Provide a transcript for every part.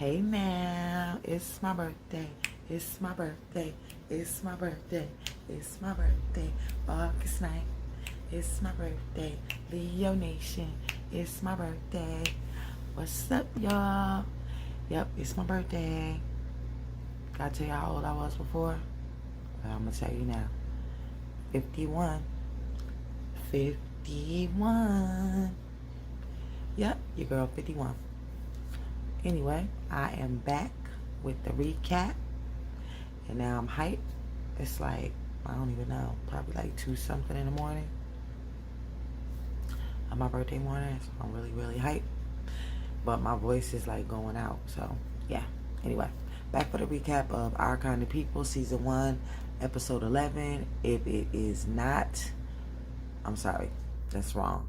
Hey now, it's my birthday. It's my birthday. It's my birthday. It's my birthday. August 9th. It's my birthday. Leo Nation. It's my birthday. What's up, y'all? Yep, it's my birthday. Gotta tell you how old I was before? Well, I'm gonna tell you now. 51. 51. Yep, your girl 51. Anyway, I am back with the recap, and now I'm hyped. It's like, I don't even know, probably like 2 something in the morning on my birthday morning, so I'm really hyped, but my voice is like going out, so yeah. Anyway, back for the recap of Our Kind of People, season 1, episode 11. If it is not, I'm sorry, that's wrong.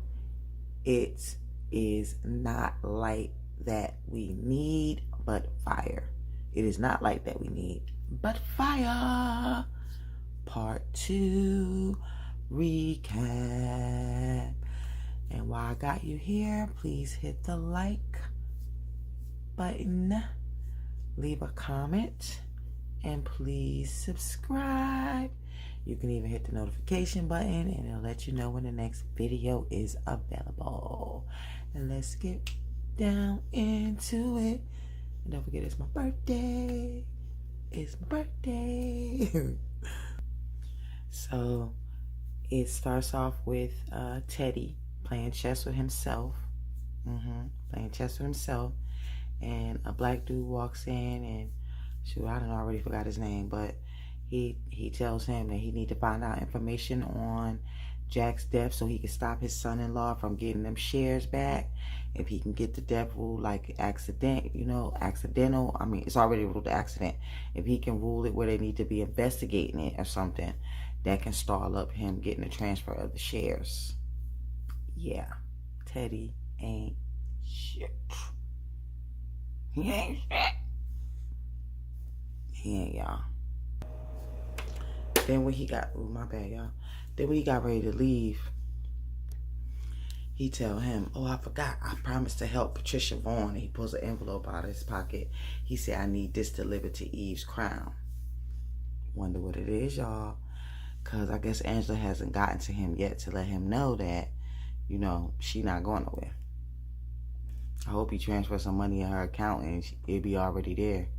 It is not light that we need, but fire. It is not light that we need, but fire. Part 2 recap. And while I got you here, please hit the like button, leave a comment, and please subscribe. You can even hit the notification button and it'll let you know when the next video is available. And let's get down into it. And don't forget, it's my birthday. It's my birthday. So it starts off with Teddy playing chess with himself. Playing chess with himself. And a black dude walks in and, shoot, I don't know, I already forgot his name, but he tells him that he need to find out information on Jack's death so he can stop his son-in-law from getting them shares back. If he can get the death ruled like accidental, I mean, it's already ruled accident. If he can rule it where they need to be investigating it or something, that can stall up him getting the transfer of the shares. Yeah, Teddy ain't shit. He ain't shit. He ain't, y'all. Then when he got, oh my bad, y'all. Then when he got ready to leave, he tell him, oh, I forgot, I promised to help Patricia Vaughn. And he pulls an envelope out of his pocket. He said, I need this delivered to Eve's crown. Wonder what it is, y'all. Because I guess Angela hasn't gotten to him yet to let him know that, you know, she not going nowhere. I hope he transfers some money in her account and it'll be already there.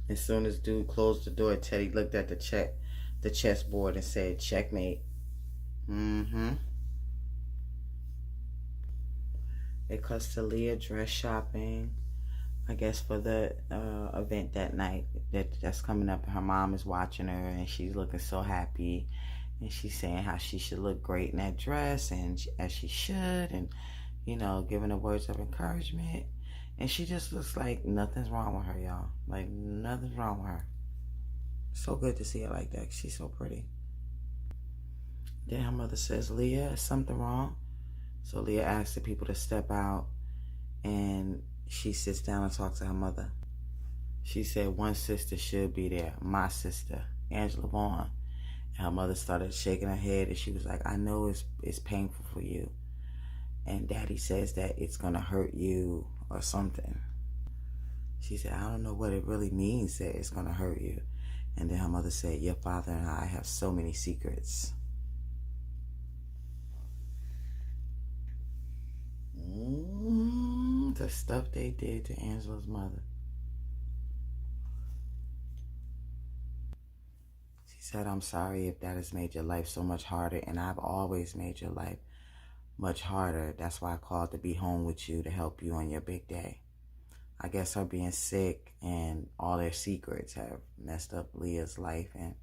As soon as dude closed the door, Teddy looked at the chessboard and said, checkmate. It cuts to Leah dress shopping, I guess, for the event that night that's coming up. Her mom is watching her and she's looking so happy. And she's saying how she should look great in that dress, and as she should, and, you know, giving her words of encouragement. And she just looks like nothing's wrong with her, y'all. Like, nothing's wrong with her. So good to see her like that. She's so pretty. Then her mother says, Leah, is something wrong? So Leah asks the people to step out, and she sits down and talks to her mother. She said one sister should be there, my sister, Angela Vaughn. And her mother started shaking her head, and she was like, I know it's painful for you. And Daddy says that it's going to hurt you or something. She said, I don't know what it really means that it's going to hurt you. And then her mother said, your father and I have so many secrets. The stuff they did to Angela's mother. She said, I'm sorry if that has made your life so much harder, and I've always made your life much harder. That's why I called to be home with you to help you on your big day. I guess her being sick and all their secrets have messed up Leah's life, and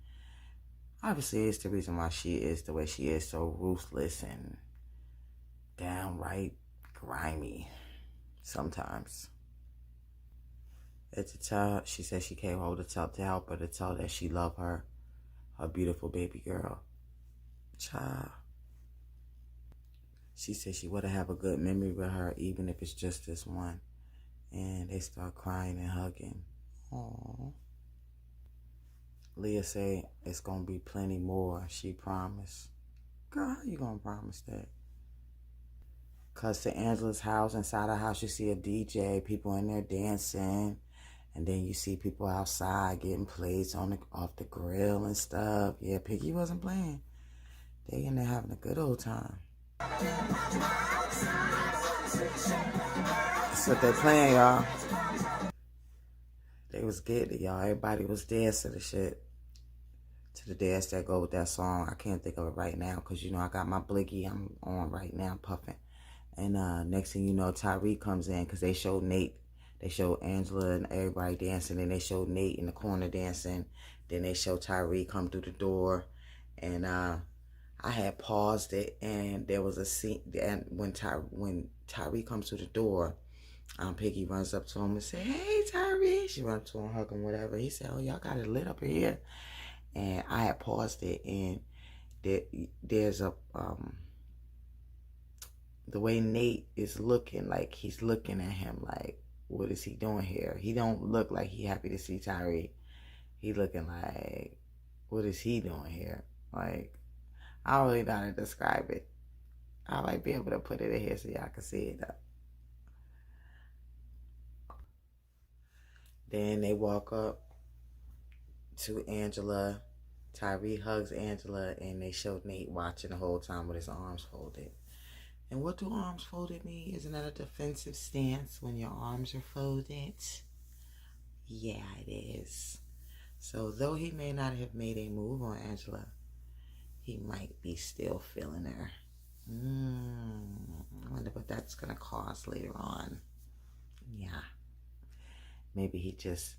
obviously it's the reason why she is the way she is, so ruthless and downright grimy sometimes. She said she came home to help her, to tell her that she loved her beautiful baby girl. Child. She said she would have a good memory with her, even if it's just this one. And they start crying and hugging. Aww. Leah said it's going to be plenty more. She promised. Girl, how you going to promise that? cuts to Angela's house. Inside her house, you see a DJ, people in there dancing. And then you see people outside getting plates off the grill and stuff. Yeah, Piggy wasn't playing. They in there having a good old time. That's what they're playing, y'all. They was getting it, y'all. Everybody was dancing to shit. To the dance that go with that song. I can't think of it right now because, you know, I got my bliggy. I'm on right now, puffing. And next thing you know, Tyree comes in because they showed Nate. They showed Angela and everybody dancing. And they showed Nate in the corner dancing. Then they showed Tyree come through the door. And I had paused it. And there was a scene. And when Tyree comes through the door, Piggy runs up to him and said, "Hey, Tyree." She runs to him, hug him, whatever. He said, "Oh, y'all got it lit up in here." And I had paused it. And there's a... the way Nate is looking, like he's looking at him like, what is he doing here? He don't look like he happy to see Tyree. He looking like, what is he doing here? Like, I don't really know how to describe it. I might be able to put it in here so y'all can see it though. Then they walk up to Angela. Tyree hugs Angela, and they show Nate watching the whole time with his arms folded. And what do arms folded mean? Isn't that a defensive stance when your arms are folded? Yeah, it is. So though he may not have made a move on Angela, he might be still feeling her. I wonder what that's going to cause later on. Yeah. Maybe he just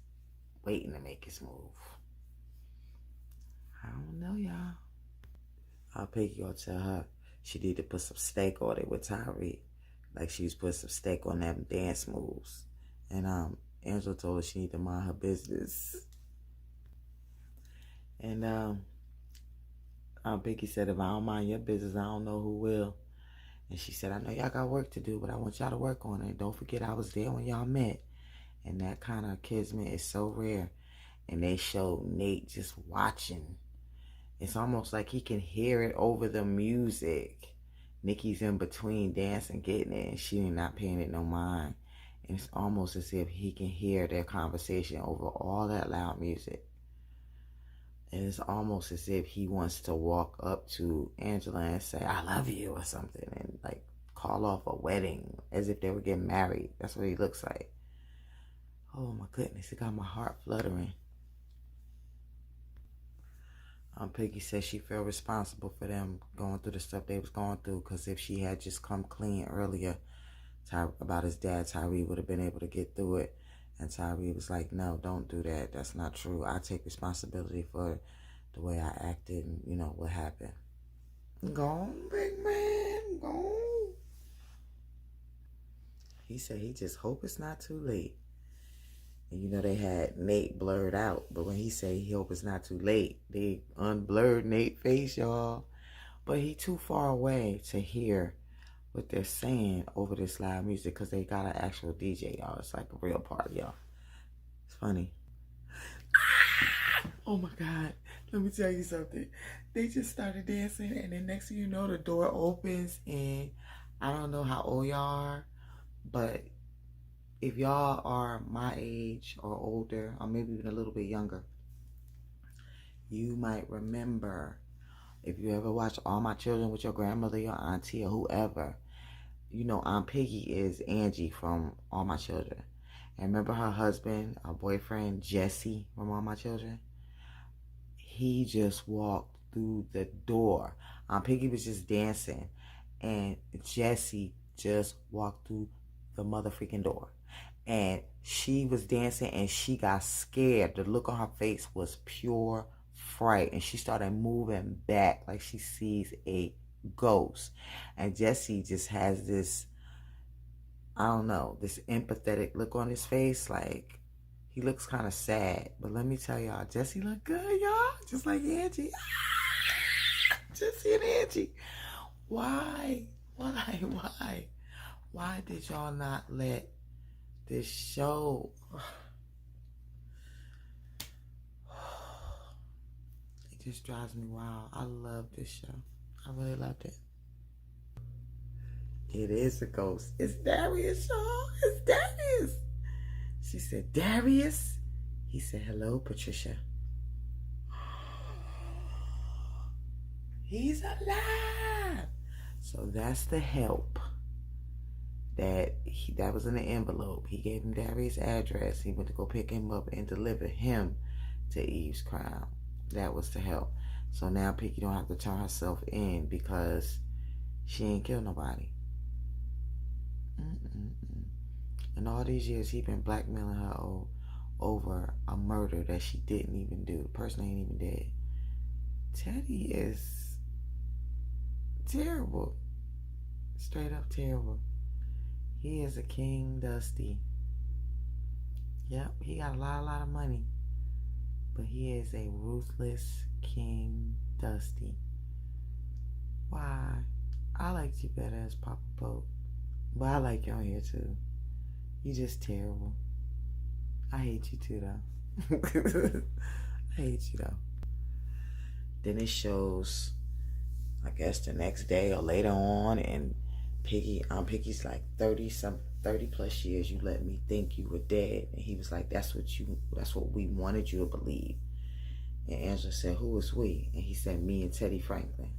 waiting to make his move. I don't know, y'all. I'll Piggy gonna tell her she need to put some steak on it with Tyree. Like she was putting some steak on them dance moves. And Angela told her she need to mind her business. And Piggy said, if I don't mind your business, I don't know who will. And she said, I know y'all got work to do, but I want y'all to work on it. Don't forget I was there when y'all met. And that kind of kismet is so rare. And they showed Nate just watching. It's almost like he can hear it over the music. Nikki's in between dancing, getting it, and she not paying it no mind. And it's almost as if he can hear their conversation over all that loud music. And it's almost as if he wants to walk up to Angela and say, I love you or something. And like call off a wedding as if they were getting married. That's what he looks like. Oh my goodness, it got my heart fluttering. Piggy says she felt responsible for them going through the stuff they was going through, because if she had just come clean earlier about his dad, Tyree would have been able to get through it. And Tyree was like, no, don't do that. That's not true. I take responsibility for the way I acted and, you know, what happened. Go on, big man. Go on. He said he just hope it's not too late. And you know, they had Nate blurred out. But when he said he hope it's not too late, they unblurred Nate's face, y'all. But he too far away to hear what they're saying over this loud music, because they got an actual DJ, y'all. It's like a real party, y'all. It's funny. Oh my God. Let me tell you something. They just started dancing, and then next thing you know, the door opens, and I don't know how old y'all are, but if y'all are my age or older, or maybe even a little bit younger, you might remember, if you ever watch All My Children with your grandmother, your auntie, or whoever, you know Aunt Piggy is Angie from All My Children. And remember her husband, her boyfriend, Jesse from All My Children? He just walked through the door. Aunt Piggy was just dancing, and Jesse just walked through the motherfucking door. And she was dancing, and she got scared. The look on her face was pure fright, and she started moving back like she sees a ghost. And Jesse just has this, I don't know, this empathetic look on his face. Like, he looks kind of sad. But let me tell y'all, Jesse look good, y'all. Just like Angie. Jesse and Angie. Why did y'all not let this show? It just drives me wild. I love this show. I really loved it. It is a ghost. It's Darius, y'all. It's Darius. She said, Darius? He said, hello, Patricia. He's alive. So that's the help that was in the envelope. He gave him Darius' address. He went to go pick him up and deliver him to Eve's crown. That was the help. So now Piggy don't have to turn herself in because she ain't killed nobody. And all these years he been blackmailing her over a murder that she didn't even do. The person ain't even dead. Teddy is terrible. Straight up terrible. He is a King Dusty. Yep, he got a lot of money. But he is a ruthless King Dusty. Why? I liked you better as Papa Pope. But I like you on here too. You just terrible. I hate you too though. I hate you though. Then it shows, I guess the next day or later on, and Piggy's like 30 plus years you let me think you were dead. And he was like, that's what we wanted you to believe. And Angela said, who is we? And he said, me and Teddy Franklin.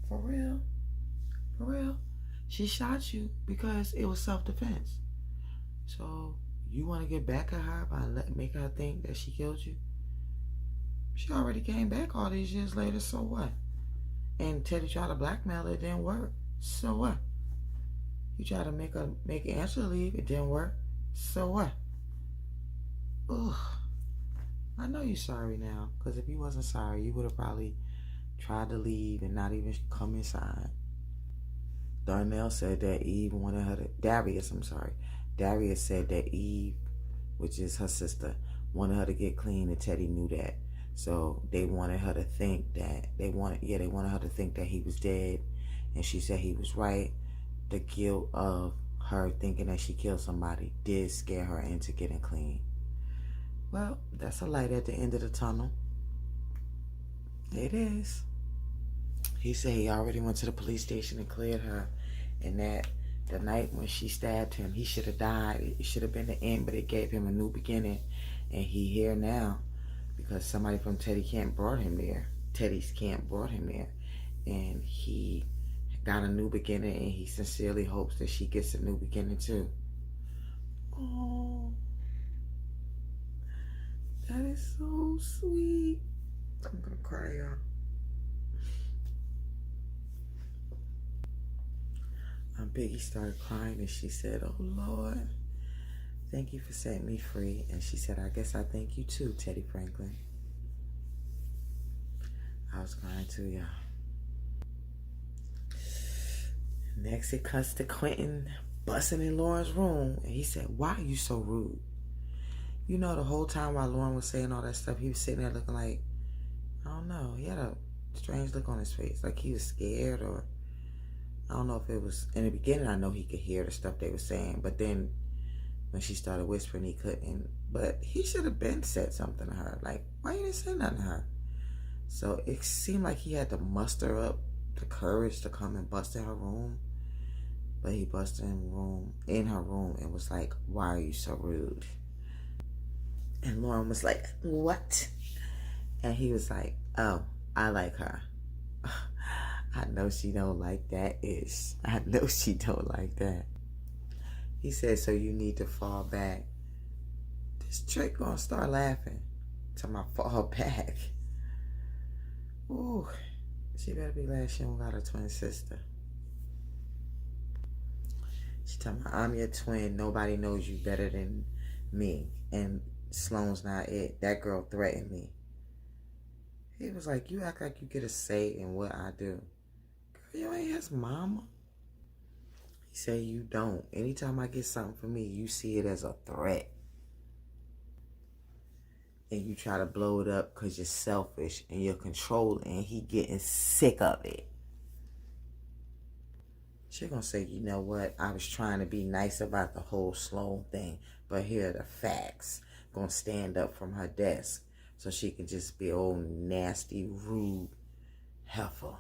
For real? For real? She shot you because it was self-defense. So you want to get back at her by making her think that she killed you? She already came back all these years later, so what? And Teddy tried to blackmail her, it didn't work. So what? You tried to make Angela leave, it didn't work. So what? Ugh. I know you're sorry now, because if you wasn't sorry, you would have probably tried to leave and not even come inside. Darnell said that Darius said that Eve, which is her sister, wanted her to get clean, and Teddy knew that. So they wanted her to think that they wanted her to think that he was dead, and she said he was right. The guilt of her thinking that she killed somebody did scare her into getting clean. Well, that's a light at the end of the tunnel. It is. He said he already went to the police station and cleared her, and that the night when she stabbed him, he should have died. It should have been the end, but it gave him a new beginning, and he here now because somebody from Teddy's camp brought him there, and he got a new beginning, and he sincerely hopes that she gets a new beginning too. Oh, that is so sweet. I'm gonna cry, y'all. Piggy started crying, and she said, oh Lord, thank you for setting me free. And she said, I guess I thank you too, Teddy Franklin. I was crying too, y'all. Next it cuts to Quentin busting in Lauren's room, and he said, why are you so rude? You know, the whole time while Lauren was saying all that stuff, he was sitting there looking like, I don't know, he had a strange look on his face, like he was scared, or I don't know if it was, in the beginning I know he could hear the stuff they were saying, but then when she started whispering he couldn't. But he should have been said something to her, like, why you didn't say nothing to her? So it seemed like he had to muster up the courage to come and bust in her room. But he busted in her room and was like, why are you so rude? And Lauren was like, what? And he was like, oh, I like her. I know she don't like that ish. I know she don't like that. He said, so you need to fall back. This chick gonna start laughing till my fall back. Ooh, she better be glad she don't got a twin sister. She talking about, I'm your twin. Nobody knows you better than me. And Sloan's not it. That girl threatened me. He was like, you act like you get a say in what I do. Girl, you ain't his mama. He said you don't. Anytime I get something for me, you see it as a threat. And you try to blow it up because you're selfish and you're controlling, and he getting sick of it. She gonna say, you know what? I was trying to be nice about the whole Sloan thing, but here are the facts. Gonna stand up from her desk so she can just be old nasty, rude heifer.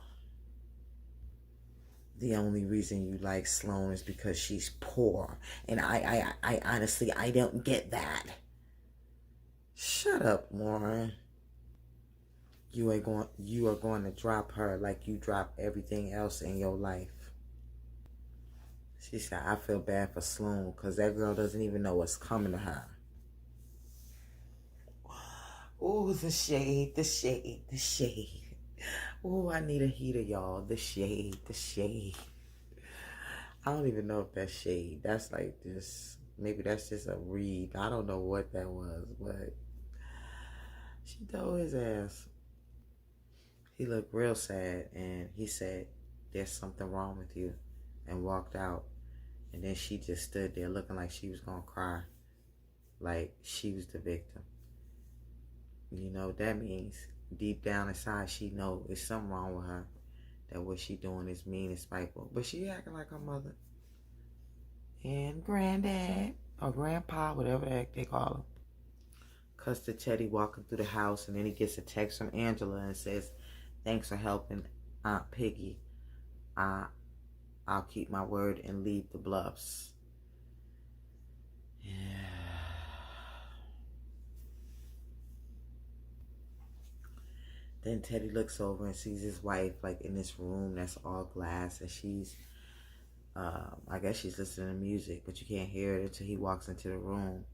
The only reason you like Sloan is because she's poor. And I honestly, I don't get that. Shut up, Lauren. You are going to drop her like you drop everything else in your life. She said, I feel bad for Sloan because that girl doesn't even know what's coming to her. Oh, the shade, the shade, the shade. Oh, I need a heater, y'all. The shade, the shade. I don't even know if that's shade. That's like this. Maybe that's just a read. I don't know what that was, but she told his ass. He looked real sad, and he said, there's something wrong with you, and walked out. And then she just stood there looking like she was going to cry, like she was the victim. You know, that means deep down inside she knows there's something wrong with her, that what she doing is mean and spiteful. But she acting like her mother and granddad or grandpa, whatever the heck they call him. Cuts to Teddy walking through the house, and then he gets a text from Angela and says, thanks for helping Aunt Piggy. I'll keep my word and leave the Bluffs. Yeah. Then Teddy looks over and sees his wife like in this room that's all glass, and she's, I guess she's listening to music, but you can't hear it until he walks into the room.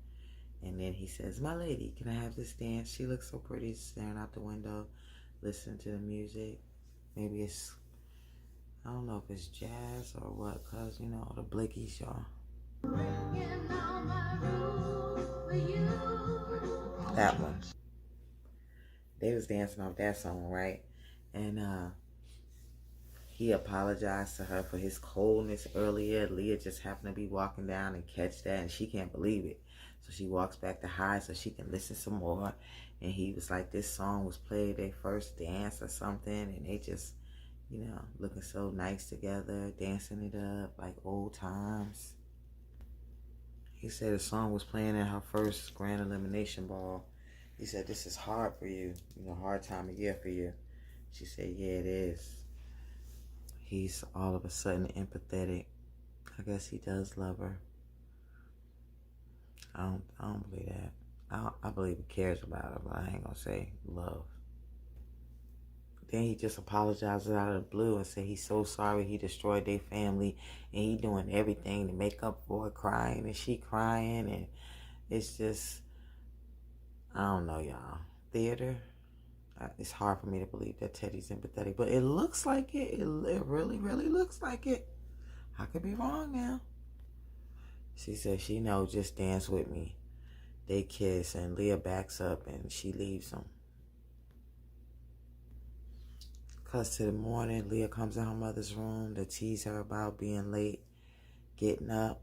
And then he says, my lady, can I have this dance? She looks so pretty staring out the window, listening to the music. Maybe it's, I don't know if it's jazz or what, cause you know the Blickies, y'all. That one. They was dancing off that song, right? And he apologized to her for his coldness earlier. Leah just happened to be walking down and catch that, and she can't believe it. So she walks back to hide so she can listen some more. And he was like, this song was played their first dance or something, and they just, you know, looking so nice together, dancing it up like old times. He said the song was playing at her first Grand Elimination Ball. He said, this is hard for you, you know, hard time of year for you. She said, yeah, it is. He's all of a sudden empathetic. I guess he does love her. I don't believe that. I believe he cares about her, but I ain't gonna say love. Then he just apologizes out of the blue and said he's so sorry he destroyed their family, and he doing everything to make up for it, crying, and she crying, and it's just, I don't know, y'all. Theater. It's hard for me to believe that Teddy's empathetic, but it looks like it. It really, really looks like it. I could be wrong now. She said she knows, just dance with me. They kiss, and Leah backs up, and she leaves him. Cuts to the morning. Leah comes in her mother's room to tease her about being late, getting up,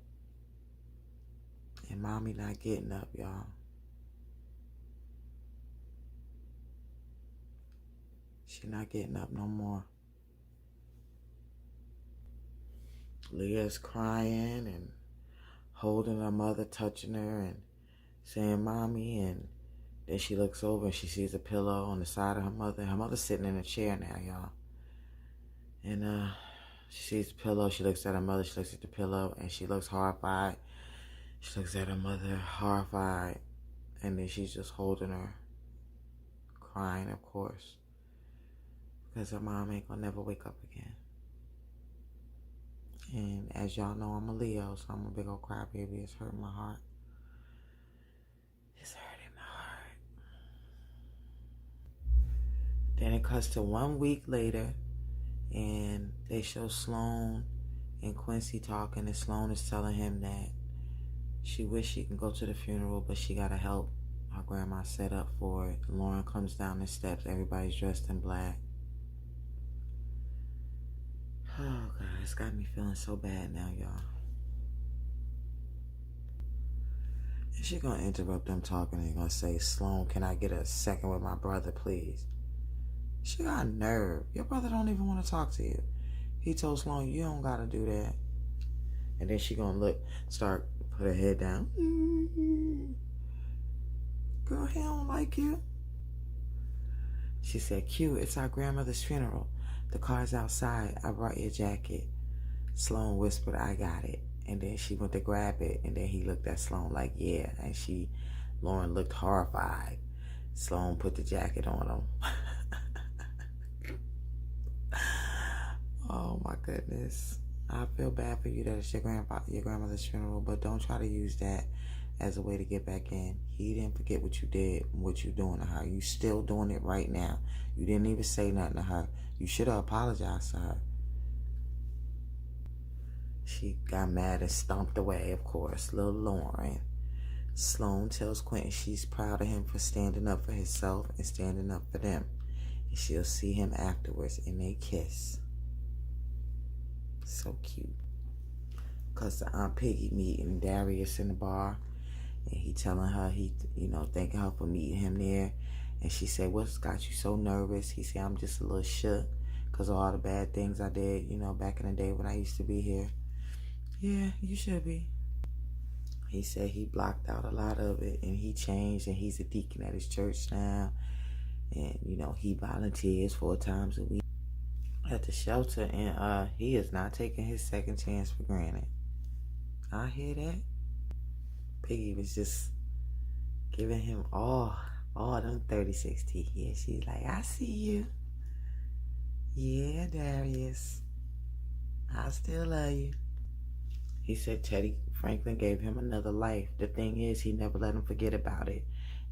and mommy not getting up, y'all. She not getting up no more. Leah's crying and holding her mother, touching her and saying, mommy. And then she looks over and she sees a pillow on the side of her mother. Her mother's sitting in a chair now, y'all. And she sees the pillow. She looks at her mother. She looks at the pillow, and she looks horrified. She looks at her mother, horrified. And then she's just holding her, crying, of course, because her mom ain't gonna never wake up again. And as y'all know, I'm a Leo, so I'm a big old crybaby. It's hurting my heart. It's hurting my heart. Then it cuts to 1 week later, and they show Sloan and Quincy talking, and Sloan is telling him that she wished she can go to the funeral, but she gotta help her grandma set up for it. Lauren comes down the steps. Everybody's dressed in black. Oh, God, it's got me feeling so bad now, y'all. And she gonna interrupt them talking and gonna say, Sloan, can I get a second with my brother, please? She got nerve. Your brother don't even want to talk to you. He told Sloan, you don't gotta do that. And then she gonna put her head down. Girl, he don't like you. She said, Q, it's our grandmother's funeral. The car's outside. I brought your jacket. Sloan whispered, I got it. And then she went to grab it, and then he looked at Sloan like, yeah. And Lauren looked horrified. Sloan put the jacket on him. Oh my goodness. I feel bad for you that it's your grandmother's funeral, but don't try to use that as a way to get back in. He didn't forget what you did and what you're doing to her. You still doing it right now. You didn't even say nothing to her. You should have apologized to her. She got mad and stomped away, of course. Little Lauren. Sloan tells Quentin she's proud of him for standing up for himself and standing up for them. And she'll see him afterwards, and they kiss. So cute. Because the Aunt Piggy meeting Darius in the bar, and he telling her thanking her for meeting him there. And she said, what's got you so nervous? He said, I'm just a little shook because of all the bad things I did, back in the day when I used to be here. Yeah, you should be. He said he blocked out a lot of it, and he changed, and he's a deacon at his church now. And, he volunteers 4 times a week at the shelter, and he is not taking his second chance for granted. I hear that. Piggy was just giving him all them 36 teeth. Yeah, she's like, I see you. Yeah, Darius. I still love you. He said Teddy Franklin gave him another life. The thing is, he never let him forget about it.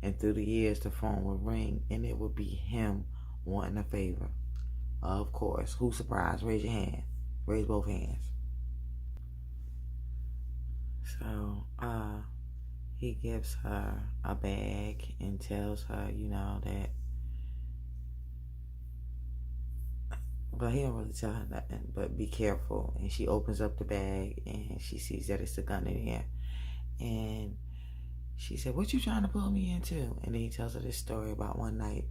And through the years, the phone would ring, and it would be him wanting a favor. Of course. Who's surprised? Raise your hand. Raise both hands. So, he gives her a bag and tells her, that... But he don't really tell her nothing, but be careful. And she opens up the bag, and she sees that it's a gun in here. And she said, what you trying to pull me into? And then he tells her this story about one night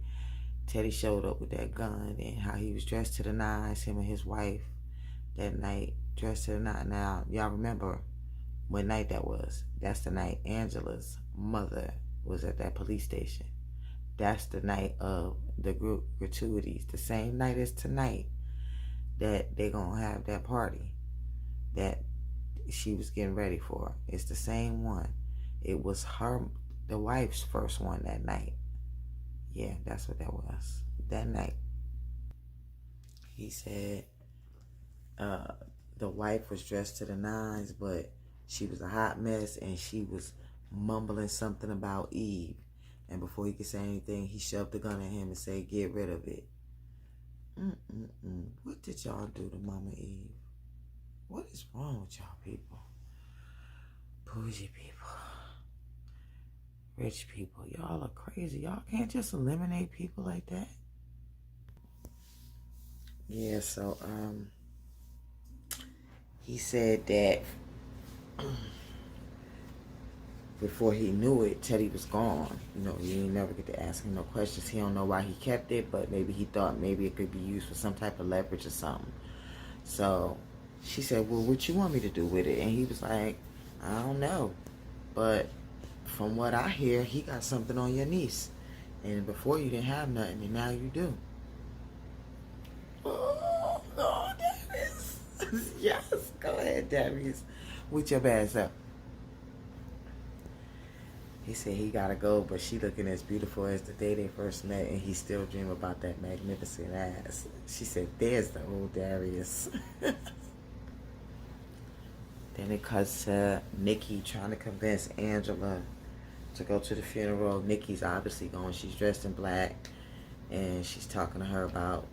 Teddy showed up with that gun and how he was dressed to the nines, him and his wife that night, dressed to the nines. Now, y'all remember what night that was? That's the night Angela's mother was at that police station. That's the night of the gratuities. The same night as tonight that they're going to have that party that she was getting ready for. It's the same one. It was the wife's first one that night. Yeah, that's what that was. That night. He said the wife was dressed to the nines, but she was a hot mess, and she was mumbling something about Eve. And before he could say anything, he shoved the gun at him and said, get rid of it. What did y'all do to Mama Eve? What is wrong with y'all people? Bougie people. Rich people. Y'all are crazy. Y'all can't just eliminate people like that. Yeah, so, he said that before he knew it, Teddy was gone. You ain't never get to ask him no questions. He don't know why he kept it, but maybe he thought maybe it could be used for some type of leverage or something. So she said, well, what you want me to do with it? And he was like, I don't know. But from what I hear, he got something on your niece. And before you didn't have nothing, and now you do. Oh, Darius. Yes, go ahead, Darius. With your ass up. He said he gotta go, but she looking as beautiful as the day they first met, and he still dream about that magnificent ass. She said, there's the old Darius. Then it cuts to Nikki trying to convince Angela to go to the funeral. Nikki's obviously going. She's dressed in black, and she's talking to her about,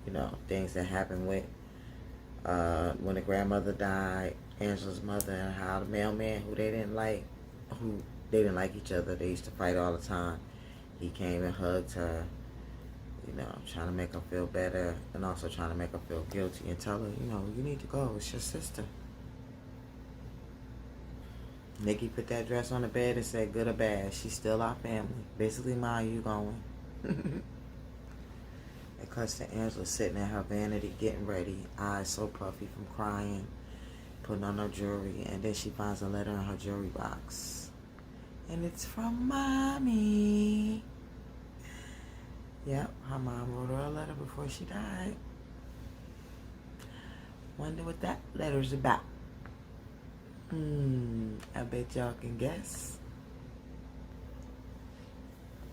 things that happened with when the grandmother died, Angela's mother, and how the mailman who they didn't like each other. They used to fight all the time. He came and hugged her, trying to make her feel better, and also trying to make her feel guilty and tell her, you need to go. It's your sister. Nikki put that dress on the bed and said, good or bad, she's still our family. Basically, Ma, you going. It cuts to Angela sitting in her vanity, getting ready, eyes so puffy from crying, putting on her jewelry, and then she finds a letter in her jewelry box. And it's from Mommy. Yep, her mom wrote her a letter before she died. Wonder what that letter's about. I bet y'all can guess.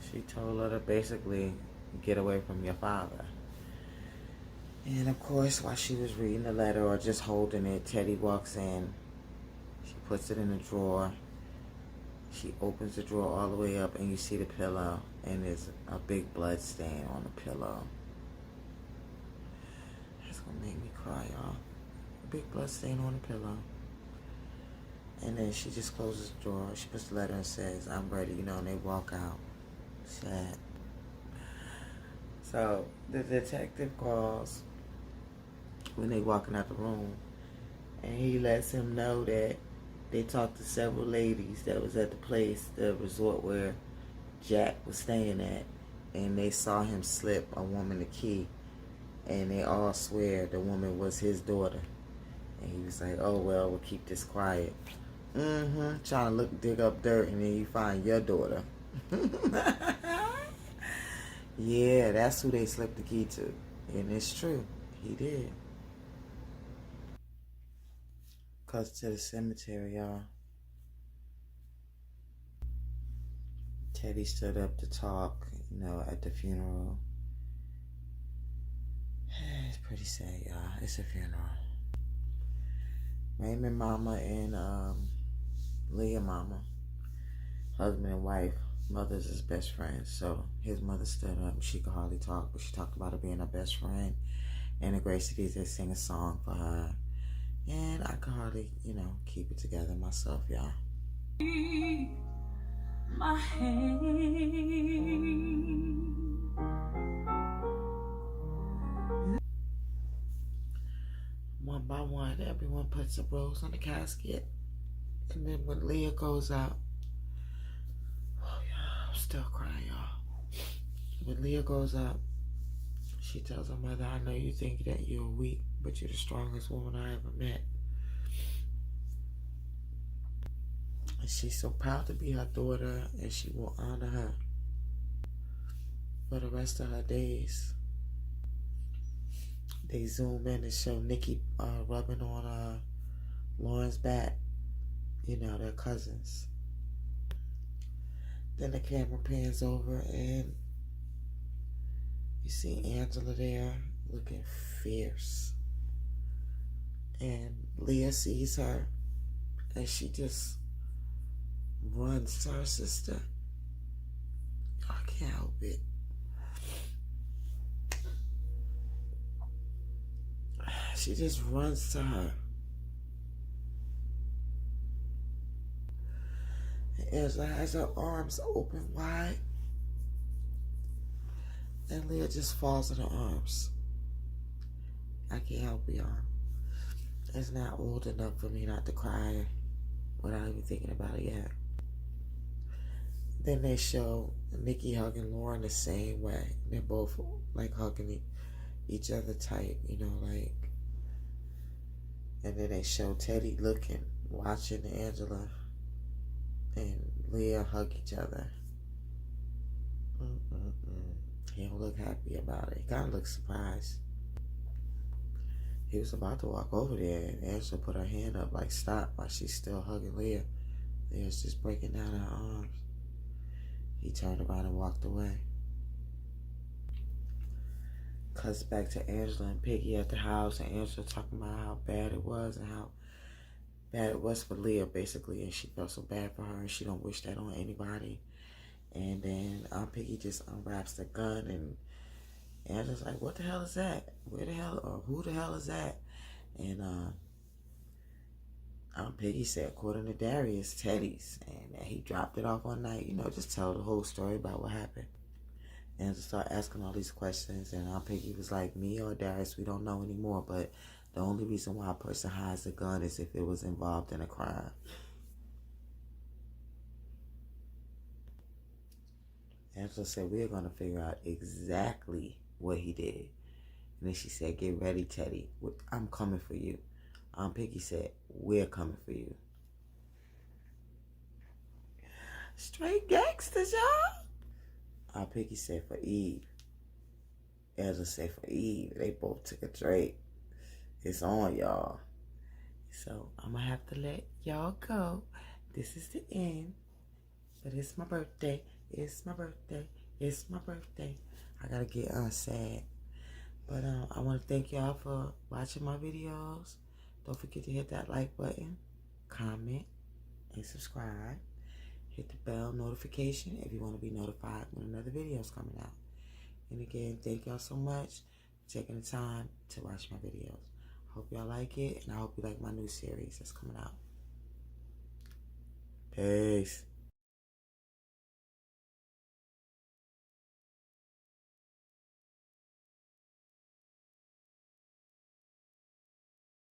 She told her to basically get away from your father. And of course, while she was reading the letter or just holding it, Teddy walks in. She puts it in the drawer. She opens the drawer all the way up, and you see the pillow, and there's a big blood stain on the pillow. That's gonna make me cry, y'all. A big blood stain on the pillow. And then she just closes the drawer. She puts the letter and says, "I'm ready," and they walk out. Sad. So the detective calls when they walking out the room, and he lets him know that they talked to several ladies that was at the place, the resort where Jack was staying at, and they saw him slip a woman the key, and they all swear the woman was his daughter. And he was like, "Oh well, we'll keep this quiet." Trying to dig up dirt, and then you find your daughter. Yeah, that's who they slipped the key to. And it's true. He did. Cuts to the cemetery, y'all. Teddy stood up to talk, at the funeral. It's pretty sad, y'all. It's a funeral. Raymond mama and Leah mama, husband and wife, mothers is best friends. So his mother stood up. She could hardly talk, but she talked about her being her best friend. And the Gracie did sing a song for her. And I could hardly, keep it together myself, y'all. My hand. One by one, everyone puts a rose on the casket. And then when Leah goes out, oh yeah, I'm still crying, y'all. When Leah goes out, she tells her mother, "I know you think that you're weak, but you're the strongest woman I ever met." And she's so proud to be her daughter, and she will honor her for the rest of her days. They zoom in and show Nikki rubbing on Lauren's back. They're cousins. Then the camera pans over, and you see Angela there looking fierce. And Leah sees her, and she just runs to her sister. I can't help it. She just runs to her. And Angela has her arms open wide, and Leah just falls in her arms. I can't help it, y'all. It's not old enough for me not to cry without even thinking about it yet. Then they show Nikki hugging Lauren the same way. They're both like hugging each other tight, And then they show Teddy looking, watching Angela and Leah hug each other. He don't look happy about it. He kind of looks surprised. He was about to walk over there, and Angela put her hand up like stop while she's still hugging Leah. Leah's just breaking down her arms. He turned around and walked away. Cuts back to Angela and Piggy at the house, and Angela talking about how bad it was and how bad it was for Leah, basically, and she felt so bad for her, and she don't wish that on anybody. And then Piggy just unwraps the gun, and Angela's like, "What the hell is that? Where the hell, or who the hell is that?" And Piggy said, according to Darius, Teddy's, and that he dropped it off one night. Just tell the whole story about what happened. And to start asking all these questions, and Piggy was like, "Me or Darius, we don't know anymore, but the only reason why a person hides a gun is if it was involved in a crime." Angela said, "We're going to figure out exactly what he did." And then she said, "Get ready, Teddy. I'm coming for you." Piggy said, "We're coming for you." Straight gangsters, y'all. Piggy said, "For Eve." Angela said, "For Eve." They both took a drink. It's on, y'all. So I'm going to have to let y'all go. This is the end. But it's my birthday. It's my birthday. It's my birthday. I gotta get sad. But I want to thank y'all for watching my videos. Don't forget to hit that like button, comment, and subscribe. Hit the bell notification if you want to be notified when another video is coming out. And again, thank y'all so much for taking the time to watch my videos. Hope y'all like it, and I hope you like my new series that's coming out. Peace.